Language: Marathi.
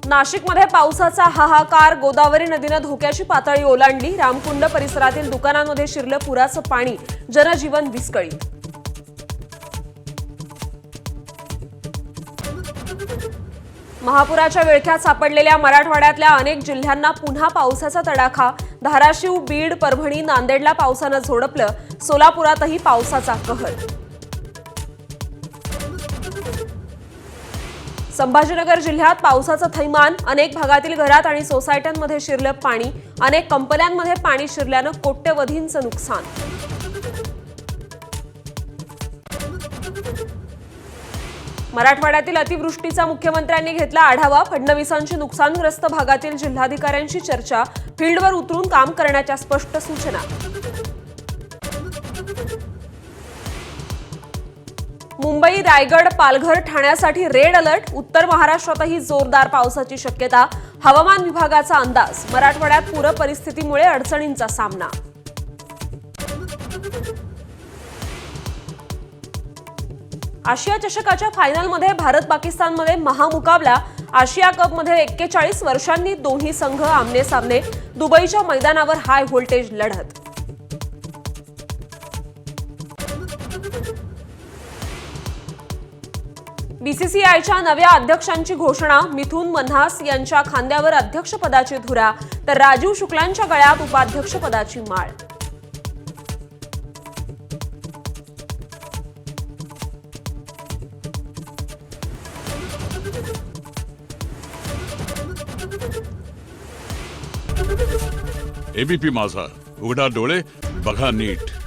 नाशिकमध्ये पावसाचा हाहाकार, गोदावरी नदीनं धोक्याची पातळी ओलांडली। रामकुंड परिसरातील दुकानांमध्ये शिरलं पुराचं पाणी, जनजीवन विस्कळीत। महापुराच्या विळख्यात सापडलेल्या मराठवाड्यातल्या अनेक जिल्ह्यांना पुन्हा पावसाचा तडाखा। धाराशिव, बीड, परभणी, नांदेडला पावसानं झोडपलं। सोलापुरातही पावसाचा कहर। संभाजीनगर जिल्ह्यात पावसाचं थैमान, अनेक भागातील घरात आणि सोसायट्यांमध्ये शिरलं पाणी। अनेक कंपन्यांमध्ये पाणी शिरल्यानं कोट्यवधींचं नुकसान। मराठवाड्यातील अतिवृष्टीचा मुख्यमंत्र्यांनी घेतला आढावा। फडणवीसांची नुकसानग्रस्त भागातील जिल्हाधिकाऱ्यांशी चर्चा। फील्डवर उतरून काम करण्याच्या स्पष्ट सूचना। मुंबई, रायगड, पालघर, ठाण्यासाठी रेड अलर्ट। उत्तर महाराष्ट्रातही जोरदार पावसाची शक्यता। हवामान विभागाचा अंदाज, मराठवाड्यात पूर परिस्थितीमुळे अडचणींचा सामना। आशिया चषकाच्या फायनलमध्ये भारत पाकिस्तानमध्ये महामुकाबला। आशिया कपमध्ये 41 वर्षांनी दोन्ही संघ आमने-सामने। दुबईच्या मैदानावर हाय व्होल्टेज लढत। बीसीसीआयच्या नव्या अध्यक्षांची घोषणा। मिथुन मन्हास यांच्या खांद्यावर अध्यक्षपदाची धुरा, तर राजीव शुक्लांच्या गळ्यात उपाध्यक्षपदाची माळ। एबीपी माझा, उघडा डोळे बघा नीट।